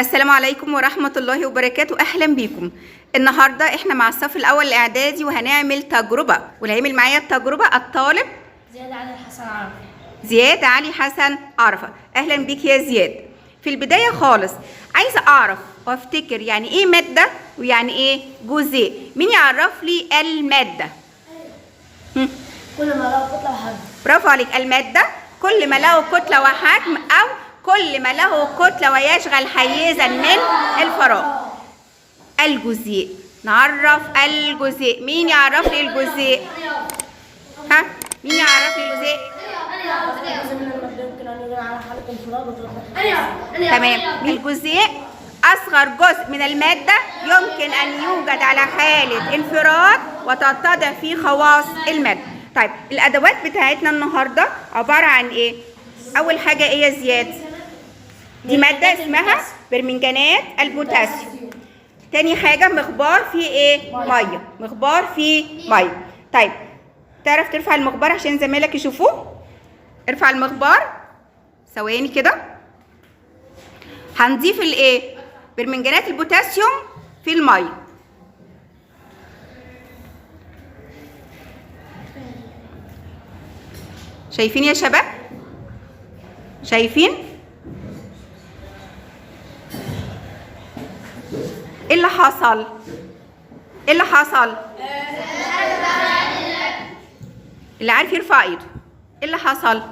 السلام عليكم ورحمة الله وبركاته. أهلا بيكم. النهاردة احنا مع الصف الأول الإعدادي وهنعمل تجربة، واللي هيعمل معايا التجربة الطالب زياد علي حسن عرفة. زياد علي حسن عرفة. أهلا بيك يا زياد. في البداية خالص عايزة أعرف وأفتكر يعني إيه مادة ويعني إيه جزيء. مين يعرف لي المادة؟ كل ما له كتلة وحجم. برافو عليك. المادة كل ما له كتلة وحجم، أو كل ما له كتلة ويشغل حيزا من الفراغ. الجزيء، نعرف الجزيء. مين يعرف لي الجزيء؟ ها؟ مين يعرف لي الجزيء؟ تمام. الجزيء أصغر جزء من المادة يمكن أن يوجد على حالة انفراد وتتضح فيه خواص المادة. طيب الأدوات بتاعتنا النهاردة عبارة عن إيه؟ أول حاجة إيه يا زياد؟ دي مادة اسمها برمنجانات البوتاسيوم. تاني حاجة مخبار فيه إيه؟ مية. مخبار فيه مية. طيب تعرف ترفع المخبار عشان زمايلك يشوفوه؟ ارفع المخبار. ثواني كده. هنضيف الإيه؟ برمنجانات البوتاسيوم في المية. شايفين يا شباب؟ شايفين؟ ايه اللي حصل؟ ايه اللي حصل؟ اللي عارف يرفع ايده. ايه اللي حصل؟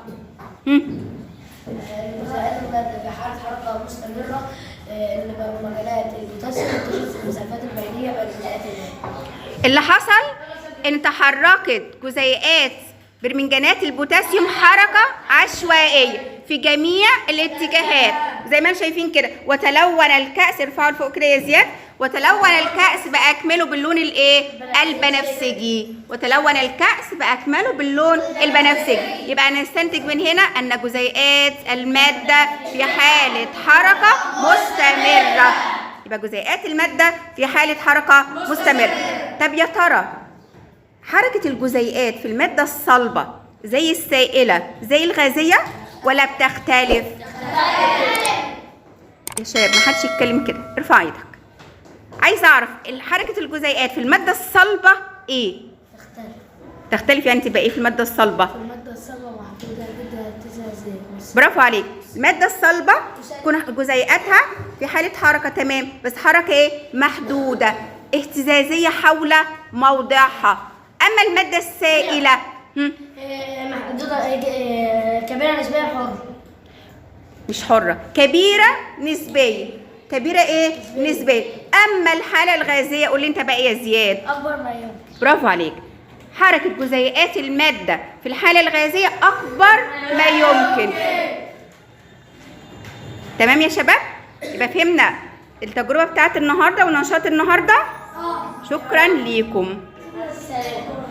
جزيئات المادة في حالة حركة مستمرة، اللي برمجانات البوتاسيوم تجد في المسافات البينية بين جزيئات المادة. اللي حصل ان تحركت جزيئات برمنجانات البوتاسيوم حركة عشوائية في جميع الاتجاهات زي ما انتم شايفين كده. وتلون الكأس، ارفعوا لفوق كده يا زياد. وتلون الكأس بأكمله باللون الايه؟ البنفسجي. وتلون الكأس بأكمله باللون البنفسجي. يبقى نستنتج من هنا أن جزيئات المادة في حالة حركة مستمرة. يبقى جزيئات المادة في حالة حركة مستمرة. طب يا ترى حركة الجزيئات في المادة الصلبة زي السائلة زي الغازية ولا بتختلف؟ يا شباب محدش يتكلم كده، ارفع ايدك. عايزة اعرف حركة الجزيئات في المادة الصلبة ايه؟ تختلف يعني تبقى ايه في المادة الصلبة؟ في المادة الصلبة محدودة جدا اهتزازية. برافو عليك. المادة الصلبة تكون جزيئاتها في حالة حركة، تمام، بس حركة ايه؟ محدودة اهتزازية حول موضعها. اما المادة السائلة محدودة كبيرة نسبيا حرة. مش حرة، كبيرة نسبيا. كبيرة ايه؟ نسبيا. اما الحالة الغازية قول لي انت بقى ايه يا زياد؟ أكبر ما يمكن. برافو عليك. حركة جزيئات المادة في الحالة الغازية أكبر ما يمكن. تمام يا شباب؟ يبقى فهمنا التجربة بتاعت النهاردة ونشاط النهاردة. شكرا ليكم. السلام.